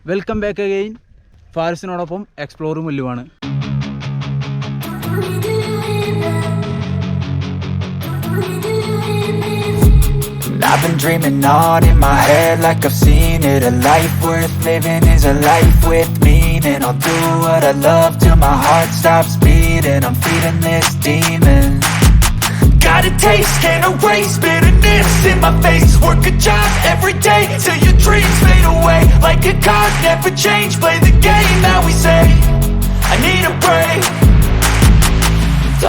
Welcome back again. ഫാരിസിനോടൊപ്പം എക്സ്പ്ലോറും മല്ലുവാണ്. I've been dreaming on in my head like I've seen it. A life worth living is a life with meaning. I'll do what I love till my heart stops beating. I'm feeding this demon. Got a taste, can't erase bitterness in my face. Work a job every day till your dreams fade away. Like a card, never change, play the game that we say. I need a break.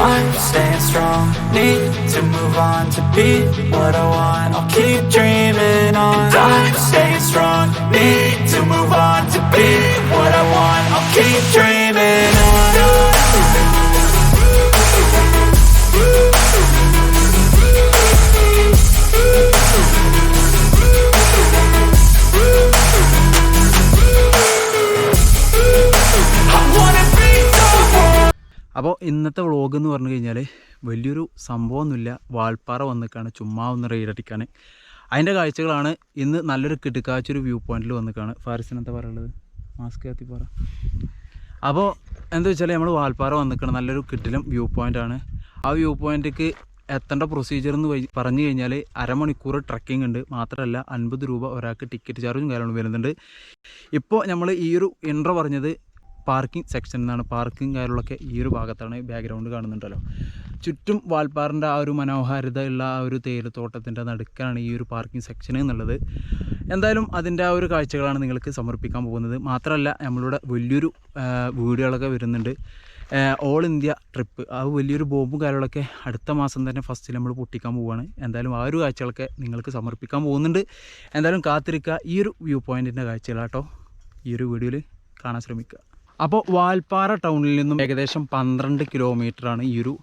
I'm staying strong, need to move on to be what I want. I'll keep dreaming on. I'm staying strong, need to move on to be what I want. I'll keep dreaming on. അപ്പോൾ ഇന്നത്തെ vlog എന്ന് പറഞ്ഞു കഴിഞ്ഞാൽ വലിയൊരു സംഭവമൊന്നുമില്ല. വാൾപ്പാറ വന്നിക്കാണ് ചുമ്മാ ഒന്ന് റൈഡടിക്കാൻ. അതിൻ്റെ കാഴ്ചകളാണ് ഇന്ന്. നല്ലൊരു കിടുക്കാച്ചൊരു വ്യൂ പോയിന്റിൽ വന്നിക്കാണ്. ഫാരിസിന് എന്താ പറയുള്ളത്? മാസ്ക് കത്തി പറ. അപ്പോൾ എന്താ വെച്ചാൽ നമ്മൾ വാൾപ്പാറ വന്നിക്കണം. നല്ലൊരു കിടിലം വ്യൂ പോയിൻ്റാണ്. ആ വ്യൂ പോയിൻറ്റിക്ക് എത്തേണ്ട പ്രൊസീജിയർ എന്ന് പറഞ്ഞു കഴിഞ്ഞാൽ അരമണിക്കൂർ ട്രക്കിംഗ് ഉണ്ട്. മാത്രമല്ല 50 രൂപ ഒരാൾക്ക് ടിക്കറ്റ് ചാർജും കാര്യങ്ങളും വരുന്നുണ്ട്. ഇപ്പോൾ നമ്മൾ ഈ ഒരു ഇൻട്രോ പറഞ്ഞത് പാർക്കിംഗ് സെക്ഷൻ എന്നാണ്. പാർക്കിംഗ് കാര്യങ്ങളൊക്കെ ഈ ഒരു ഭാഗത്താണ്. ബാക്ക്ഗ്രൗണ്ട് കാണുന്നുണ്ടല്ലോ. ചുറ്റും വാൾപ്പാറിൻ്റെ ആ ഒരു മനോഹാരിത ഉള്ള ആ ഒരു തേയിലത്തോട്ടത്തിൻ്റെ നടുക്കാണ് ഈ ഒരു പാർക്കിംഗ് സെക്ഷൻ എന്നുള്ളത്. എന്തായാലും അതിൻ്റെ ആ ഒരു കാഴ്ചകളാണ് നിങ്ങൾക്ക് സമർപ്പിക്കാൻ പോകുന്നത്. മാത്രമല്ല നമ്മളിവിടെ വലിയൊരു വീഡിയോകളൊക്കെ വരുന്നുണ്ട്. ഓൾ ഇന്ത്യ ട്രിപ്പ്, ആ വലിയൊരു ബോംബും കാര്യങ്ങളൊക്കെ അടുത്ത മാസം തന്നെ ഫസ്റ്റിൽ നമ്മൾ പൊട്ടിക്കാൻ പോവുകയാണ്. എന്തായാലും ആ ഒരു കാഴ്ചകളൊക്കെ നിങ്ങൾക്ക് സമർപ്പിക്കാൻ പോകുന്നുണ്ട്. എന്തായാലും കാത്തിരിക്കുക. ഈ ഒരു വ്യൂ പോയിൻറ്റിൻ്റെ കാഴ്ചകളാട്ടോ ഈ ഒരു വീഡിയോയിൽ കാണാൻ ശ്രമിക്കുക. അപ്പോൾ വാൽപ്പാറ ടൗണിൽ നിന്നും ഏകദേശം 12 കിലോമീറ്ററാണ് ഈ ഒരു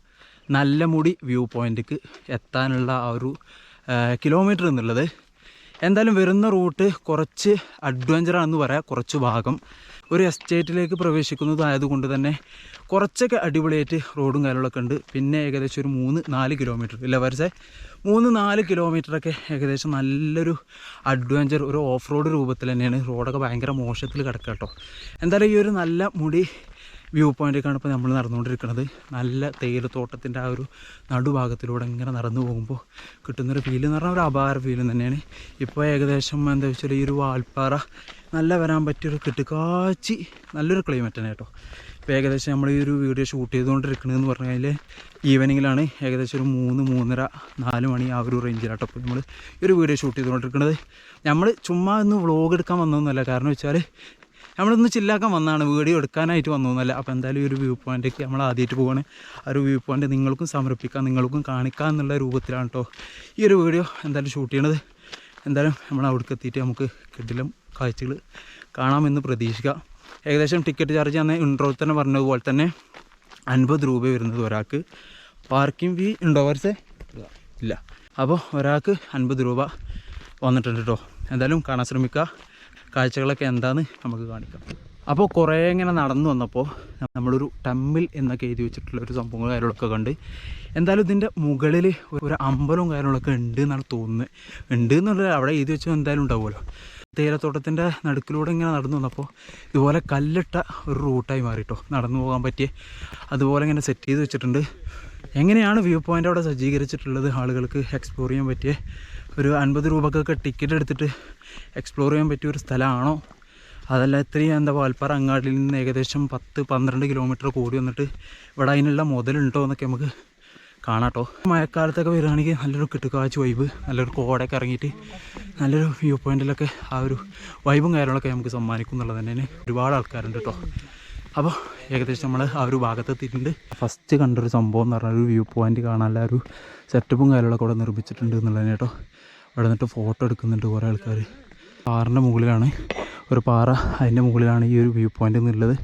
നല്ല മുടി വ്യൂ പോയിൻറ്റിക്ക് എത്താനുള്ള ആ ഒരു കിലോമീറ്റർ എന്നുള്ളത്. എന്തായാലും വരുന്ന റൂട്ട് കുറച്ച് അഡ്വഞ്ചറാണെന്ന് പറയാം. കുറച്ച് ഭാഗം ഒരു എസ്റ്റേറ്റിലേക്ക് പ്രവേശിക്കുന്നതായതുകൊണ്ട് തന്നെ കുറച്ചൊക്കെ അടിപൊളിയായിട്ട് റോഡും കാര്യങ്ങളൊക്കെ ഉണ്ട്. പിന്നെ ഏകദേശം ഒരു 3-4 കിലോമീറ്റർ ഇല്ല വരച്ചേ 3-4 കിലോമീറ്ററൊക്കെ ഏകദേശം നല്ലൊരു അഡ്വഞ്ചർ, ഒരു ഓഫ് റോഡ് രൂപത്തിൽ തന്നെയാണ്. റോഡൊക്കെ ഭയങ്കര മോശത്തിൽ കിടക്കുക കേട്ടോ. എന്തായാലും ഈ ഒരു നല്ല മുടി വ്യൂ പോയിൻ്റൊക്കെയാണ് ഇപ്പോൾ നമ്മൾ നടന്നുകൊണ്ടിരിക്കുന്നത്. നല്ല തേയിലത്തോട്ടത്തിൻ്റെ ആ ഒരു നടുഭാഗത്തിലൂടെ ഇങ്ങനെ നടന്നു പോകുമ്പോൾ കിട്ടുന്നൊരു ഫീൽ എന്ന് പറഞ്ഞാൽ ഒരു അപാര ഫീലും തന്നെയാണ്. ഇപ്പോൾ ഏകദേശം എന്താ വെച്ചാൽ ഈ ഒരു വാൾപ്പാറ നല്ല വരാൻ പറ്റിയൊരു കിട്ടുകാച്ചി നല്ലൊരു ക്ലൈമറ്റ് തന്നെ കേട്ടോ. ഇപ്പോൾ ഏകദേശം നമ്മൾ ഈ ഒരു വീഡിയോ ഷൂട്ട് ചെയ്തുകൊണ്ടിരിക്കണമെന്ന് പറഞ്ഞു കഴിഞ്ഞാൽ ഈവനിങ്ങിലാണ്. ഏകദേശം ഒരു 3-3:30-4 മണി ആ ഒരു റേഞ്ചിലാട്ടോ ഇപ്പോൾ നമ്മൾ ഈ ഒരു വീഡിയോ ഷൂട്ട് ചെയ്തുകൊണ്ടിരിക്കുന്നത്. നമ്മൾ ചുമ്മാ ഒന്ന് വ്ളോഗ് എടുക്കാൻ വന്നതൊന്നുമല്ല. കാരണം വെച്ചാൽ നമ്മളൊന്ന് ചില്ലാക്കാൻ വന്നതാണ്, വീഡിയോ എടുക്കാനായിട്ട് വന്നതൊന്നുമല്ല. അപ്പോൾ എന്തായാലും ഈ ഒരു വ്യൂ പോയിൻ്റൊക്കെ നമ്മൾ ആദ്യമായിട്ട് പോവാണ്. ആ ഒരു വ്യൂ പോയിൻ്റ് നിങ്ങൾക്കും സമർപ്പിക്കാം, നിങ്ങൾക്കും കാണിക്കാം എന്നുള്ള രൂപത്തിലാണ് കേട്ടോ ഈ ഒരു വീഡിയോ എന്തായാലും ഷൂട്ട് ചെയ്യണത്. എന്തായാലും നമ്മൾ അവിടേക്ക് എത്തിയിട്ട് നമുക്ക് കിടിലം കാഴ്ചകൾ കാണാമെന്ന് പ്രതീക്ഷിക്കാം. ഏകദേശം ടിക്കറ്റ് ചാർജ് ഞാൻ ഇൻട്രോയിൽ തന്നെ പറഞ്ഞതുപോലെ തന്നെ 50 രൂപ വരുന്നത് ഒരാൾക്ക്. പാർക്കിംഗ് ഫീ ഉണ്ടോ വരച്ചേ? ഇല്ല. അപ്പോൾ ഒരാൾക്ക് 50 രൂപ വന്നിട്ടുണ്ട് കേട്ടോ. എന്തായാലും കാണാൻ ശ്രമിക്കുക. കാഴ്ചകളൊക്കെ എന്താണെന്ന് നമുക്ക് കാണിക്കാം. അപ്പോൾ കുറേ ഇങ്ങനെ നടന്നു വന്നപ്പോൾ നമ്മളൊരു ടെമ്പിൾ എന്നൊക്കെ എഴുതി വെച്ചിട്ടുള്ള ഒരു സംഭവങ്ങൾ കാര്യങ്ങളൊക്കെ കണ്ട്. എന്തായാലും ഇതിൻ്റെ മുകളിൽ ഒരു അമ്പലവും കാര്യങ്ങളൊക്കെ ഉണ്ട് എന്നാണ് തോന്നുന്നത്. ഉണ്ട് എന്നുള്ളത് അവിടെ എഴുതി വെച്ചാൽ എന്തായാലും ഉണ്ടാവുമല്ലോ. തേയിലത്തോട്ടത്തിൻ്റെ നടുക്കിലൂടെ ഇങ്ങനെ നടന്നു വന്നപ്പോൾ ഇതുപോലെ കല്ലിട്ട ഒരു റൂട്ടായി മാറിയിട്ടോ നടന്നു പോകാൻ പറ്റിയ. അതുപോലെ ഇങ്ങനെ സെറ്റ് ചെയ്ത് വെച്ചിട്ടുണ്ട്. എങ്ങനെയാണ് വ്യൂ പോയിൻ്റ് അവിടെ സജ്ജീകരിച്ചിട്ടുള്ളത് ആളുകൾക്ക് എക്സ്പ്ലോർ ചെയ്യാൻ പറ്റിയ ഒരു 50 രൂപക്കൊക്കെ ടിക്കറ്റ് എടുത്തിട്ട് എക്സ്പ്ലോർ ചെയ്യാൻ പറ്റിയ ഒരു സ്ഥലമാണോ, അതല്ല ഇത്രയും എന്താ വാൽപ്പാറ അങ്ങാടിയിൽ നിന്ന് ഏകദേശം 10-12 കിലോമീറ്റർ കൂടി വന്നിട്ട് ഇവിടെ അതിനുള്ള മുതലുണ്ടോ എന്നൊക്കെ നമുക്ക് കാണാട്ടോ. മഴക്കാലത്തൊക്കെ വരികയാണെങ്കിൽ നല്ലൊരു കിട്ടുകാച്ച് വൈബ്, നല്ലൊരു കോടയൊക്കെ ഇറങ്ങിയിട്ട് നല്ലൊരു വ്യൂ പോയിൻറ്റിലൊക്കെ ആ ഒരു വൈബും കാര്യങ്ങളൊക്കെ നമുക്ക് സമ്മാനിക്കും എന്നുള്ളത് തന്നെയാണ്. ഒരുപാട് ആൾക്കാരുണ്ട് കേട്ടോ. അപ്പോൾ ഏകദേശം നമ്മൾ ആ ഒരു ഭാഗത്തെത്തിയിട്ടുണ്ട്. ഫസ്റ്റ് കണ്ടൊരു സംഭവം എന്ന് പറഞ്ഞാൽ ഒരു വ്യൂ പോയിൻറ്റ് കാണാനുള്ള ഒരു സെറ്റപ്പും കാര്യങ്ങളൊക്കെ അവിടെ നിർമ്മിച്ചിട്ടുണ്ട് എന്നുള്ളതാണ് കേട്ടോ. അവിടെ നിന്നിട്ട് ഫോട്ടോ എടുക്കുന്നുണ്ട് കുറേ ആൾക്കാർ. പാറിൻ്റെ മുകളിലാണ് ഒരു പാറ, അതിൻ്റെ മുകളിലാണ് ഈ ഒരു വ്യൂ പോയിൻ്റ് എന്നുള്ളത്.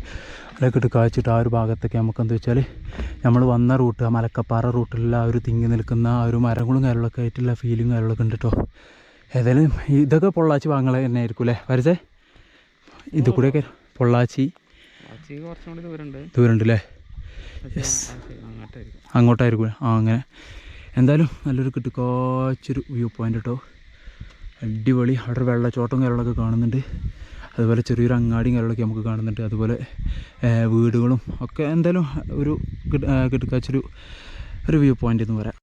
അതൊക്കെ എടുക്കാച്ചിട്ട് ആ ഒരു ഭാഗത്തൊക്കെ നമുക്ക് എന്താ വെച്ചാൽ നമ്മൾ വന്ന റൂട്ട്, ആ മലക്കപ്പാറ റൂട്ടിലുള്ള ആ ഒരു തിങ്ങി നിൽക്കുന്ന ആ ഒരു മരങ്ങളും കാര്യങ്ങളൊക്കെ ആയിട്ടുള്ള ഫീലിംഗ് കാര്യങ്ങളൊക്കെ ഉണ്ട് കേട്ടോ. ഏതായാലും ഇതൊക്കെ പൊള്ളാച്ചി ഭാഗങ്ങൾ തന്നെ ആയിരിക്കും അല്ലേ വരച്ചേ? ഇത് കൂടെയൊക്കെ പൊള്ളാച്ചി ദൂരമുണ്ട് അല്ലേ? യെസ്, അങ്ങോട്ടായിരിക്കും. അങ്ങനെ എന്തായാലും നല്ലൊരു കിട്ടുകാച്ചൊരു വ്യൂ പോയിൻ്റ് കേട്ടോ. അടിപൊളി. അവിടെ ഒരു വെള്ളച്ചാട്ടവും കാര്യങ്ങളൊക്കെ കാണുന്നുണ്ട്. അതുപോലെ ചെറിയൊരു അങ്ങാടിയും കാര്യങ്ങളൊക്കെ നമുക്ക് കാണുന്നുണ്ട്. അതുപോലെ വീടുകളും ഒക്കെ എന്തായാലും ഒരു കിടക്കാച്ചൊരു വ്യൂ പോയിൻ്റ് എന്ന് പറയാം.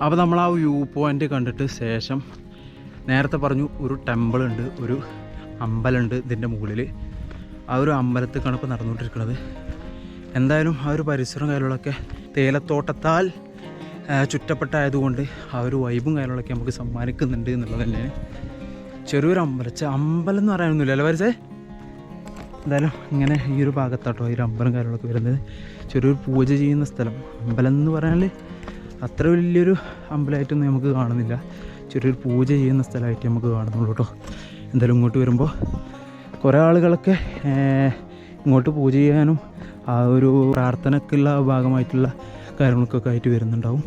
അപ്പോൾ നമ്മൾ ആ വ്യൂ പോയിൻ്റ് കണ്ടിട്ട് ശേഷം നേരത്തെ പറഞ്ഞു ഒരു ടെമ്പിൾ ഉണ്ട്, ഒരു അമ്പലമുണ്ട് ഇതിൻ്റെ മുകളിൽ. ആ ഒരു അമ്പലത്തേക്കാണ് ഇപ്പോൾ നടന്നുകൊണ്ടിരിക്കുന്നത്. എന്തായാലും ആ ഒരു പരിസരം കാര്യങ്ങളൊക്കെ തേയിലത്തോട്ടത്താൽ ചുറ്റപ്പെട്ടായതുകൊണ്ട് ആ ഒരു വൈബും കാര്യങ്ങളൊക്കെ നമുക്ക് സമ്മാനിക്കുന്നുണ്ട് എന്നുള്ളത് തന്നെയാണ്. ചെറിയൊരു അമ്പലം എന്ന് പറയാനൊന്നുമില്ല അല്ലേ വരച്ചേ. എന്തായാലും ഇങ്ങനെ ഈ ഒരു ഭാഗത്താട്ടോ ഈ ഒരു അമ്പലം കാര്യങ്ങളൊക്കെ വരുന്നത്. ചെറിയൊരു പൂജ ചെയ്യുന്ന സ്ഥലം. അമ്പലം എന്ന് പറഞ്ഞാൽ അത്ര വലിയൊരു അമ്പലമായിട്ടൊന്നും നമുക്ക് കാണുന്നില്ല, ചെറിയൊരു പൂജ ചെയ്യുന്ന സ്ഥലമായിട്ട് നമുക്ക് കാണുന്നുള്ളൂ കേട്ടോ. എന്തായാലും ഇങ്ങോട്ട് വരുമ്പോൾ കുറേ ആളുകളൊക്കെ ഇങ്ങോട്ട് പൂജ ചെയ്യാനും ആ ഒരു പ്രാർത്ഥനയ്ക്കുള്ള ഭാഗമായിട്ടുള്ള കാര്യങ്ങൾക്കൊക്കെ ആയിട്ട് വരുന്നുണ്ടാവും.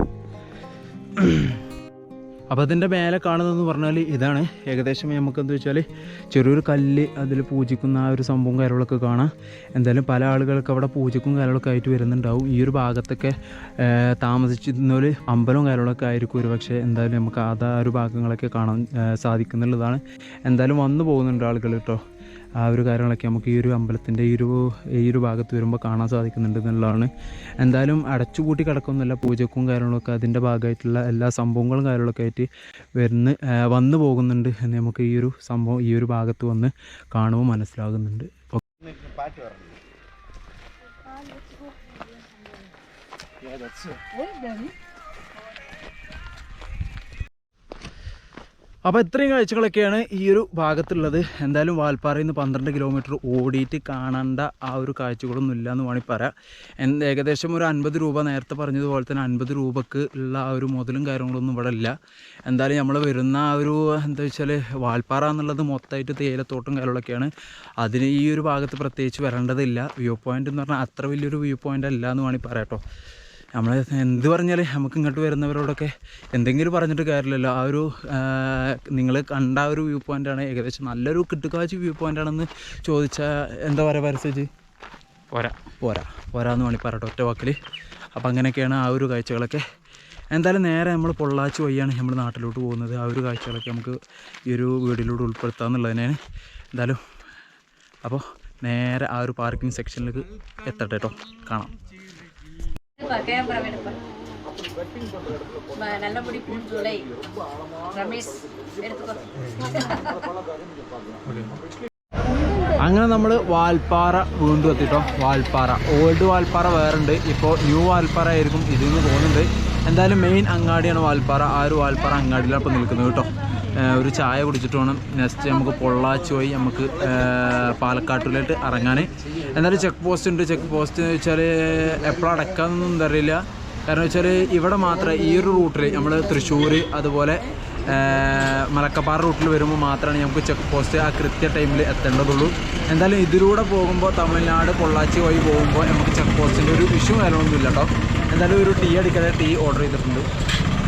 അപ്പോൾ അതിൻ്റെ മേലെ കാണുന്നതെന്ന് പറഞ്ഞാൽ ഇതാണ്. ഏകദേശം നമുക്ക് എന്താ വെച്ചാൽ ചെറിയൊരു കല്ല് അതിൽ പൂജിക്കുന്ന ആ ഒരു സംഭവം കാര്യങ്ങളൊക്കെ കാണാം. എന്തായാലും പല ആളുകൾക്ക് അവിടെ പൂജക്കും കാര്യങ്ങളൊക്കെ ആയിട്ട് വരുന്നുണ്ടാവും. ഈ ഒരു ഭാഗത്തൊക്കെ താമസിച്ചിരുന്നൊരു അമ്പലവും കാര്യങ്ങളൊക്കെ ആയിരിക്കും ഒരു പക്ഷേ. എന്തായാലും നമുക്ക് ആ ഒരു ഭാഗങ്ങളൊക്കെ കാണാൻ സാധിക്കുന്നുള്ളതാണ്. എന്തായാലും വന്നു പോകുന്നുണ്ട് ആളുകൾ കേട്ടോ. ആ ഒരു കാര്യങ്ങളൊക്കെ നമുക്ക് ഈ ഒരു അമ്പലത്തിൻ്റെ ഈ ഒരു ഭാഗത്ത് വരുമ്പോൾ കാണാൻ സാധിക്കുന്നുണ്ട് എന്നുള്ളതാണ്. എന്തായാലും അടച്ചുപൂട്ടി കിടക്കുന്നില്ല, പൂജക്കും കാര്യങ്ങളൊക്കെ അതിൻ്റെ ഭാഗമായിട്ടുള്ള എല്ലാ സംഭവങ്ങളും കാര്യങ്ങളൊക്കെ ആയിട്ട് വന്നു പോകുന്നുണ്ട് എന്ന് നമുക്ക് ഈ ഒരു സംഭവം ഈ ഒരു ഭാഗത്ത് വന്ന് കാണുമ്പോൾ മനസ്സിലാകുന്നുണ്ട്. അപ്പോൾ ഇത്രയും കാഴ്ചകളൊക്കെയാണ് ഈ ഒരു ഭാഗത്തുള്ളത്. എന്തായാലും വാൽപ്പാറയിൽ നിന്ന് 12 കിലോമീറ്റർ ഓടിയിട്ട് കാണേണ്ട ആ ഒരു കാഴ്ചകളൊന്നും ഇല്ല എന്ന് വേണമെങ്കിൽ പറയാം. ഏകദേശം ഒരു 50 രൂപ, നേരത്തെ പറഞ്ഞതുപോലെ തന്നെ 50 രൂപക്ക് ഉള്ള ആ ഒരു മുതലും കാര്യങ്ങളൊന്നും ഇവിടെ ഇല്ല. എന്തായാലും നമ്മൾ വരുന്ന ആ ഒരു എന്താ വെച്ചാൽ വാൽപ്പാറ എന്നുള്ളത് മൊത്തമായിട്ട് തേയിലത്തോട്ടം കാര്യങ്ങളൊക്കെയാണ്. അതിന് ഈ ഒരു ഭാഗത്ത് പ്രത്യേകിച്ച് വരേണ്ടതില്ല. വ്യൂ പോയിൻ്റ് എന്ന് പറഞ്ഞാൽ അത്ര വലിയൊരു വ്യൂ പോയിൻ്റ് അല്ല എന്ന് വേണമെങ്കിൽ പറയാം കേട്ടോ. നമ്മൾ എന്ത് പറഞ്ഞാൽ നമുക്ക് ഇങ്ങോട്ട് വരുന്നവരോടൊക്കെ എന്തെങ്കിലും പറഞ്ഞിട്ട് കാര്യമില്ലല്ലോ. ആ ഒരു നിങ്ങൾ കണ്ട ആ ഒരു വ്യൂ പോയിൻ്റാണ്. ഏകദേശം നല്ലൊരു കിട്ടുകാഴ്ച വ്യൂ പോയിൻ്റാണെന്ന് ചോദിച്ചാൽ എന്താ പറയുക പരസ്യജി? പോരാന്ന് വേണമെങ്കിൽ പറയട്ടെ ഒറ്റ വാക്കിൽ. അപ്പോൾ അങ്ങനെയൊക്കെയാണ് ആ ഒരു കാഴ്ചകളൊക്കെ. എന്തായാലും നേരെ നമ്മൾ പൊള്ളാച്ചി വഴിയാണ് നമ്മൾ നാട്ടിലോട്ട് പോകുന്നത്. ആ ഒരു കാഴ്ചകളൊക്കെ നമുക്ക് ഈ ഒരു വീഡിയോയിലൂടെ ഉൾപ്പെടുത്താമെന്നുള്ളതിനാണ്. എന്തായാലും അപ്പോൾ നേരെ ആ ഒരു പാർക്കിംഗ് സെക്ഷനിലേക്ക് എത്തട്ടെ കേട്ടോ. കാണാം. Nalla mudi Julai. Ramesh, അങ്ങനെ നമ്മൾ വാൽപ്പാറ വീണ്ടും എത്തിട്ടോ. വാൽപ്പാറ ഓൾഡ് വാൽപ്പാറ വേറുണ്ട്, ഇപ്പോൾ ന്യൂ വാൽപ്പാറ ആയിരിക്കും ഇതിന്ന് പോകുന്നുണ്ട്. എന്തായാലും മെയിൻ അങ്ങാടിയാണ് വാൽപ്പാറ. ആ ഒരു വാൽപ്പാറ അങ്ങാടിയിലാണ് ഇപ്പോൾ നിൽക്കുന്നത് കേട്ടോ. ഒരു ചായ കുടിച്ചിട്ട് വേണം നെക്സ്റ്റ് നമുക്ക് പൊള്ളാച്ചി പോയി നമുക്ക് പാലക്കാട്ടിലോട്ട് ഇറങ്ങാൻ. എന്നാലും ചെക്ക് പോസ്റ്റ് ഉണ്ട്. ചെക്ക് പോസ്റ്റ് എന്ന് വെച്ചാൽ എപ്പോഴും അടക്കാമെന്നൊന്നും എന്തറിയില്ല. കാരണം വെച്ചാൽ ഇവിടെ മാത്രമേ ഈ ഒരു റൂട്ടിൽ നമ്മൾ തൃശ്ശൂർ അതുപോലെ മലക്കപ്പാറ റൂട്ടിൽ വരുമ്പോൾ മാത്രമാണ് നമുക്ക് ചെക്ക് പോസ്റ്റ് ആ കൃത്യ ടൈമിൽ എത്തേണ്ടതുള്ളൂ. എന്തായാലും ഇതിലൂടെ പോകുമ്പോൾ തമിഴ്നാട് പൊള്ളാച്ചി വഴി പോകുമ്പോൾ നമുക്ക് ചെക്ക് പോസ്റ്റിൻ്റെ ഒരു ഇഷ്യൂ കാര്യങ്ങളൊന്നും ഇല്ല കേട്ടോ. എന്തായാലും ഒരു ടീ അടിക്കാതെ ടീ ഓർഡർ ചെയ്തിട്ടുണ്ട്.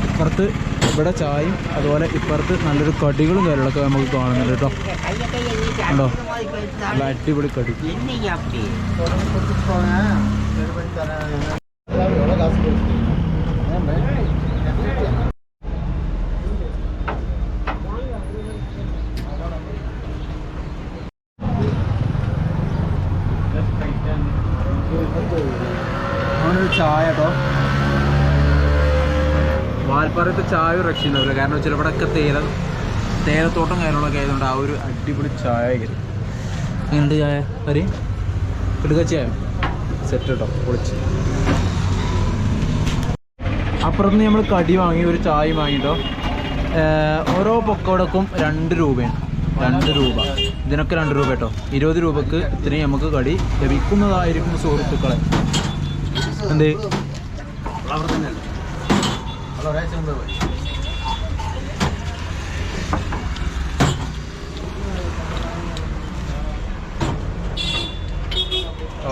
ഇപ്പുറത്ത് ഇവിടെ ചായയും അതുപോലെ ഇപ്പുറത്ത് നല്ലൊരു കടികളും കാര്യങ്ങളൊക്കെ നമുക്ക് കാണുന്നുണ്ട് കേട്ടോ. ഉണ്ടോ നല്ല അടിപൊളി കടി. അങ്ങനൊരു ചായ കേട്ടോ. വാൽപ്പാറത്തെ ചായ രക്ഷയുണ്ടാവില്ല. കാരണം വെച്ചാൽ ഇവിടെയൊക്കെ തേയിലത്തോട്ടം കാര്യങ്ങളൊക്കെ ആയതുകൊണ്ട് ആ ഒരു അടിപൊളി ചായ കയറി. എങ്ങനെയുണ്ട് ചായ കറി? എടുക്ക ചായ സെറ്റ് കേട്ടോ, പൊളിച്ച്. അപ്പുറത്ത് നമ്മൾ കടി വാങ്ങി, ഒരു ചായ വാങ്ങിട്ടോ. ഓരോ പൊക്കോടക്കും 2 രൂപയാണ്. 2 രൂപ. ഇതിനൊക്കെ 2 രൂപ കേട്ടോ. 20 രൂപക്ക് ഇത്രയും നമുക്ക് കടി ലഭിക്കുന്നതായിരിക്കും സുഹൃത്തുക്കളെ. എന്ത് അവിടെ തന്നെ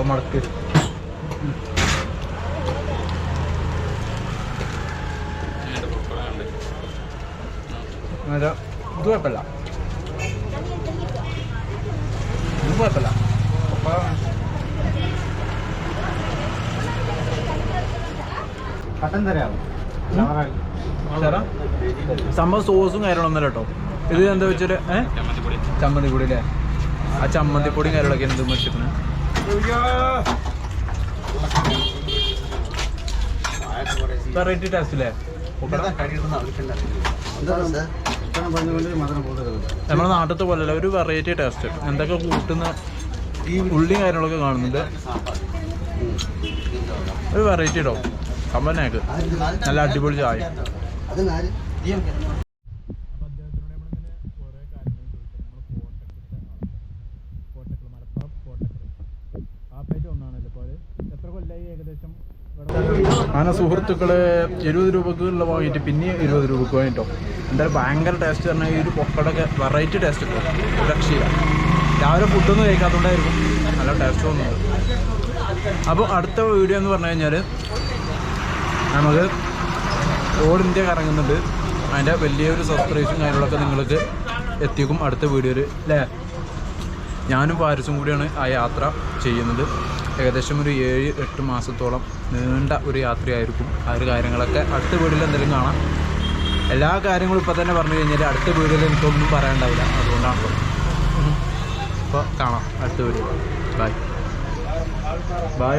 മടക്ക് ഇത് കുഴപ്പമില്ല ഇത് കുഴപ്പമില്ല കട്ടൻ തരാമോ സംഭവം സോസും കാര്യങ്ങളൊന്നുമല്ല കേട്ടോ ഇത് എന്താ വെച്ചിട്ട് ചമ്മന്തിപ്പൊടി അല്ലേ ആ ചമ്മന്തിപ്പൊടിയും കാര്യങ്ങളൊക്കെ എന്തും വെച്ചിട്ടുണ്ട് വെറൈറ്റി ടേസ്റ്റ് അല്ലേ നമ്മുടെ നാട്ടിലത്തെ പോലെയല്ല ഒരു വെറൈറ്റി ടേസ്റ്റ് എന്തൊക്കെ കൂട്ടുന്ന ഈ ഉള്ളിയും കാര്യങ്ങളൊക്കെ കാണുന്നുണ്ട് ഒരു വെറൈറ്റി ഇടോ കമ്പനാക്ക് നല്ല അടിപൊളി ചായ അങ്ങനെ സുഹൃത്തുക്കള് 20 രൂപക്കുള്ള വാങ്ങിയിട്ട് പിന്നെ 20 രൂപക്ക് വാങ്ങിട്ടോ എന്തായാലും ഭയങ്കര ടേസ്റ്റ് പറഞ്ഞാൽ ഈ ഒരു പൊക്കടൊക്കെ വെറൈറ്റി ടേസ്റ്റ് കിട്ടും രക്ഷയില്ല രാവിലെ ഫുഡൊന്നും കഴിക്കാത്തതുകൊണ്ടായിരിക്കും നല്ല ടേസ്റ്റ് തോന്നുന്നത് അപ്പോൾ അടുത്ത വീഡിയോ എന്ന് പറഞ്ഞു കഴിഞ്ഞാൽ നമുക്ക് ഓൾ ഇന്ത്യ കറങ്ങുന്നുണ്ട് അതിൻ്റെ വലിയൊരു സബ്സ്ക്രൈബും കാര്യങ്ങളൊക്കെ നിങ്ങൾക്ക് എത്തിക്കും അടുത്ത വീഡിയോയിൽ അല്ലേ ഞാനും പാരിസും കൂടിയാണ് ആ യാത്ര ചെയ്യുന്നത് ഏകദേശം ഒരു 7-8 മാസത്തോളം നീണ്ട ഒരു യാത്രയായിരിക്കും ആ ഒരു കാര്യങ്ങളൊക്കെ അടുത്ത വീഡിയോയിൽ എന്തെങ്കിലും കാണാം എല്ലാ കാര്യങ്ങളും ഇപ്പോൾ തന്നെ പറഞ്ഞു കഴിഞ്ഞാൽ അടുത്ത വീഡിയോയിൽ എനിക്കൊന്നും പറയാനുണ്ടാവില്ല അതുകൊണ്ടാണല്ലോ അപ്പോൾ കാണാം അടുത്ത വീഡിയോ ബൈ ബൈ